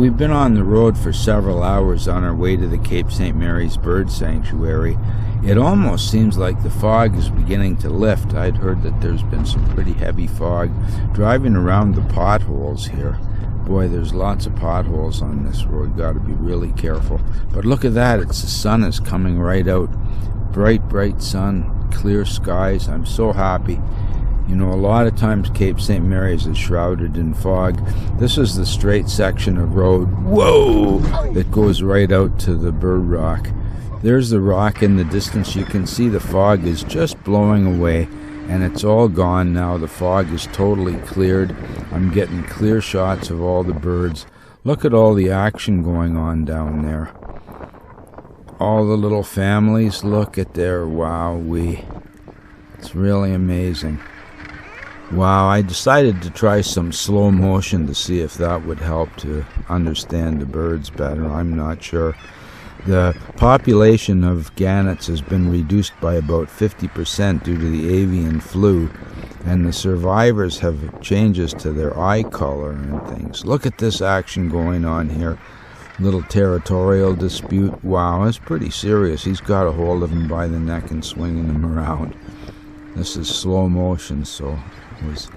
we've been on the road for several hours on our way to the Cape St. Mary's Bird Sanctuary. It almost seems like the fog is beginning to lift. I'd heard that there's been some pretty heavy fog. Driving around the potholes here, boy, there's lots of potholes on this road. Got to be really careful. But look at that, the sun is coming right out. Bright, bright sun, clear skies. I'm so happy. You know, a lot of times Cape St. Mary's is shrouded in fog. This is the straight section of road, whoa, that goes right out to the Bird Rock. There's the rock in the distance. You can see the fog is just blowing away, and it's all gone now. The fog is totally cleared. I'm getting clear shots of all the birds. Look at all the action going on down there. All the little families, look at their wowee. It's really amazing. Wow, I decided to try some slow motion to see if that would help to understand the birds better. I'm not sure. The population of gannets has been reduced by about 50% due to the avian flu, and the survivors have changes to their eye color and things. Look at this action going on here. Little territorial dispute. Wow, it's pretty serious. He's got a hold of him by the neck and swinging him around. This is slow motion, so it was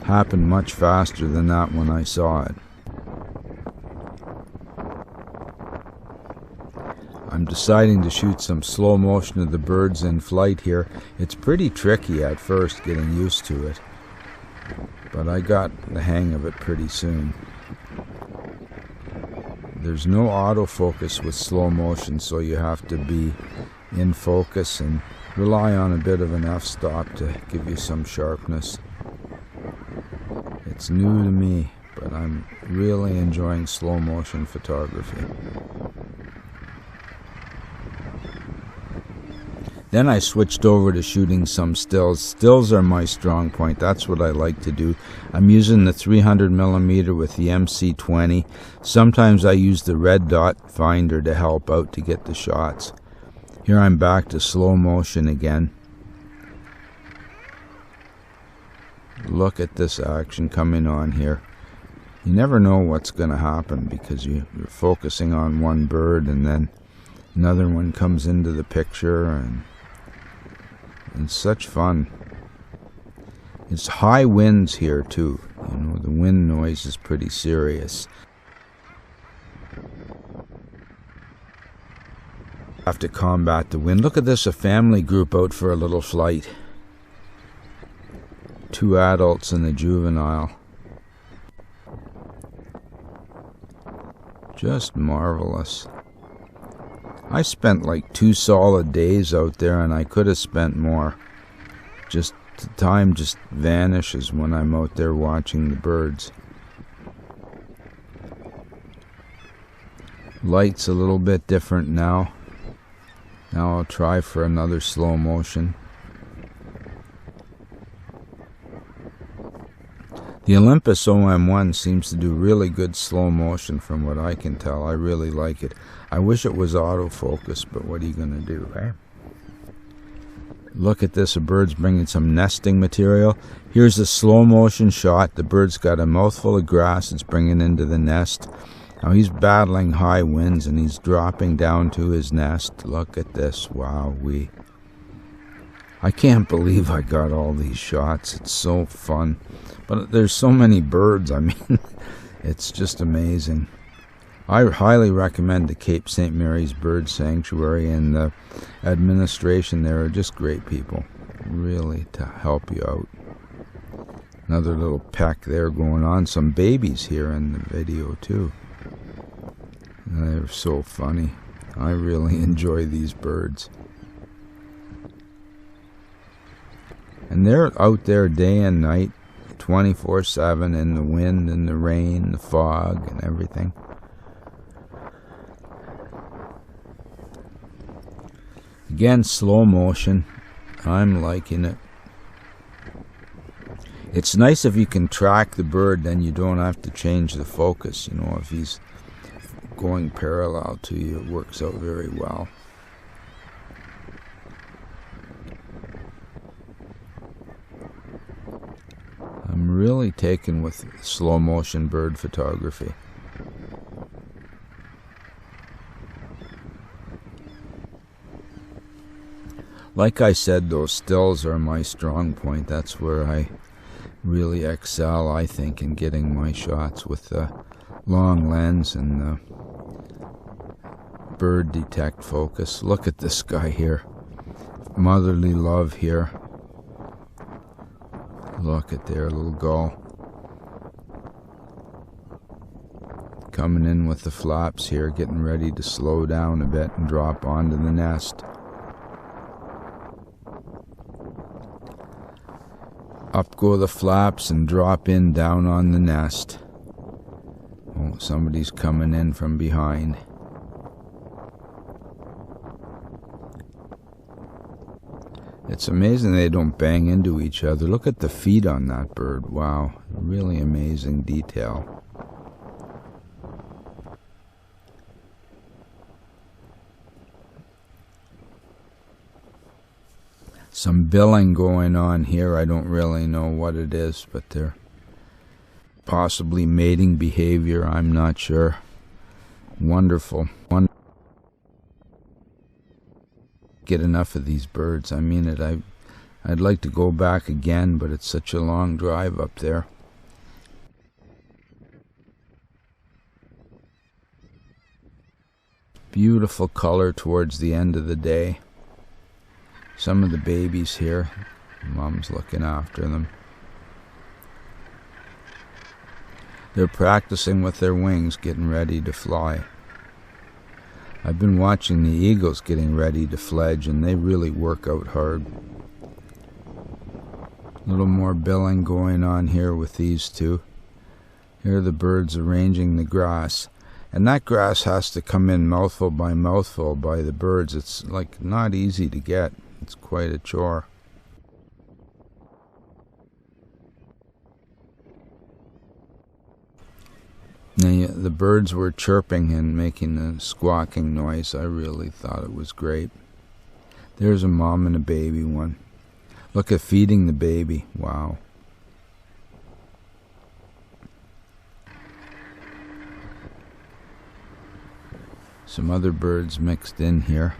happened much faster than that when I saw it. I'm deciding to shoot some slow motion of the birds in flight here. It's pretty tricky at first getting used to it, but I got the hang of it pretty soon. There's no autofocus with slow motion, so you have to be in focus and rely on a bit of an f-stop to give you some sharpness. It's new to me, but I'm really enjoying slow motion photography. Then I switched over to shooting some stills. Stills are my strong point. That's what I like to do. I'm using the 300mm with the MC20. Sometimes I use the red dot finder to help out to get the shots. Here I'm back to slow motion again. Look at this action coming on here. You never know what's going to happen because you're focusing on one bird and then another one comes into the picture, and it's such fun. It's high winds here too. You know, the wind noise is pretty serious. Have to combat the wind. Look at this, a family group out for a little flight. 2 adults and a juvenile. Just marvelous. I spent like 2 solid days out there, and I could have spent more. Just the time just vanishes when I'm out there watching the birds. Light's a little bit different now. Now I'll try for another slow motion. The Olympus OM-1 seems to do really good slow motion from what I can tell. I really like it. I wish it was autofocus, but what are you going to do, eh? Look at this, a bird's bringing some nesting material. Here's a slow motion shot. The bird's got a mouthful of grass it's bringing into the nest. Now he's battling high winds and he's dropping down to his nest. Look at this, wowee. I can't believe I got all these shots. It's so fun. But there's so many birds, I mean, it's just amazing. I highly recommend the Cape St. Mary's Bird Sanctuary, and the administration there are just great people, really, to help you out. Another little peck there going on. Some babies here in the video too. They're so funny. I really enjoy these birds. And they're out there day and night, 24/7, in the wind and the rain, the fog and everything. Again, slow motion. I'm liking it. It's nice if you can track the bird, then you don't have to change the focus. You know, if he's going parallel to you, it works out very well. I'm really taken with slow motion bird photography. Like I said, those stills are my strong point. That's where I really excel, I think, in getting my shots with the long lens and the bird detect focus. Look at this guy here. Motherly love here. Look at their little gull. Coming in with the flaps here, getting ready to slow down a bit and drop onto the nest. Up go the flaps and drop in down on the nest. Oh, somebody's coming in from behind. It's amazing they don't bang into each other. Look at the feet on that bird. Wow, really amazing detail. Some billing going on here. I don't really know what it is, but they're possibly mating behavior. I'm not sure. Wonderful. Get enough of these birds. I mean it. I'd like to go back again, but it's such a long drive up there. Beautiful color towards the end of the day. Some of the babies here, Mom's looking after them. They're practicing with their wings, getting ready to fly. I've been watching the eagles getting ready to fledge, and they really work out hard. A little more billing going on here with these two. Here are the birds arranging the grass. And that grass has to come in mouthful by the birds. It's like not easy to get. It's quite a chore. The birds were chirping and making a squawking noise. I really thought it was great. There's a mom and a baby one. Look at feeding the baby. Wow. Some other birds mixed in here.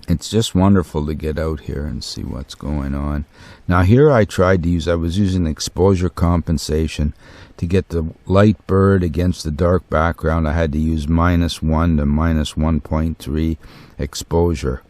It's just wonderful to get out here and see what's going on. Now here I was using exposure compensation to get the light bird against the dark background. I had to use -1 to -1.3 exposure.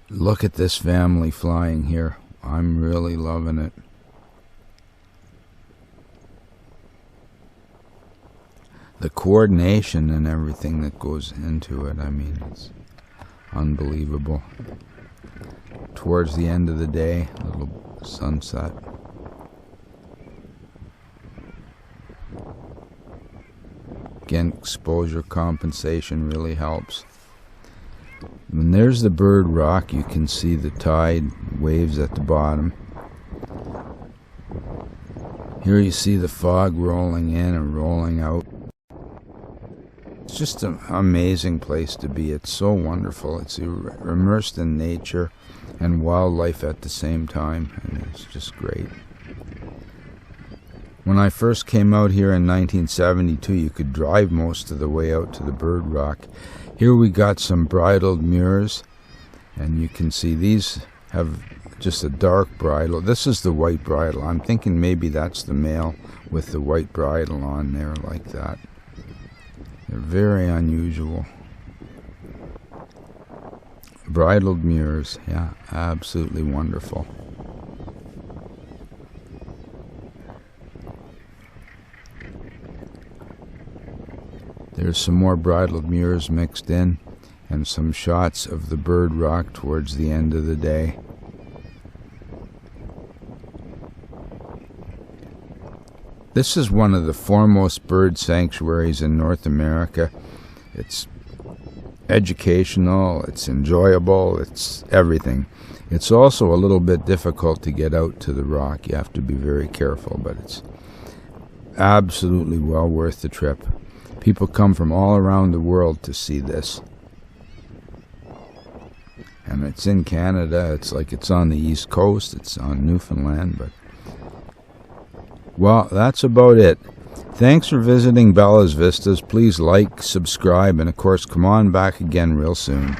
Look at this family flying here. I'm really loving it. The coordination and everything that goes into it, I mean, it's unbelievable. Towards the end of the day, a little sunset. Again, exposure compensation really helps. When there's the bird rock, you can see the tide waves at the bottom. Here you see the fog rolling in and rolling out. It's just an amazing place to be. It's so wonderful. It's immersed in nature and wildlife at the same time, and it's just great. When I first came out here in 1972, you could drive most of the way out to the bird rock. Here we got some bridled murres, and you can see these have just a dark bridle. This is the white bridle. I'm thinking maybe that's the male with the white bridle on there like that. They're very unusual. Bridled murres, yeah, absolutely wonderful. There's some more bridled murres mixed in, and some shots of the bird rock towards the end of the day. This is one of the foremost bird sanctuaries in North America. It's educational, it's enjoyable, it's everything. It's also a little bit difficult to get out to the rock. You have to be very careful, but it's absolutely well worth the trip. People come from all around the world to see this. And it's in Canada. It's like it's on the East Coast. It's on Newfoundland, but Well, that's about it. Thanks for visiting Bella's Vistas. Please like, subscribe, and of course, come on back again real soon.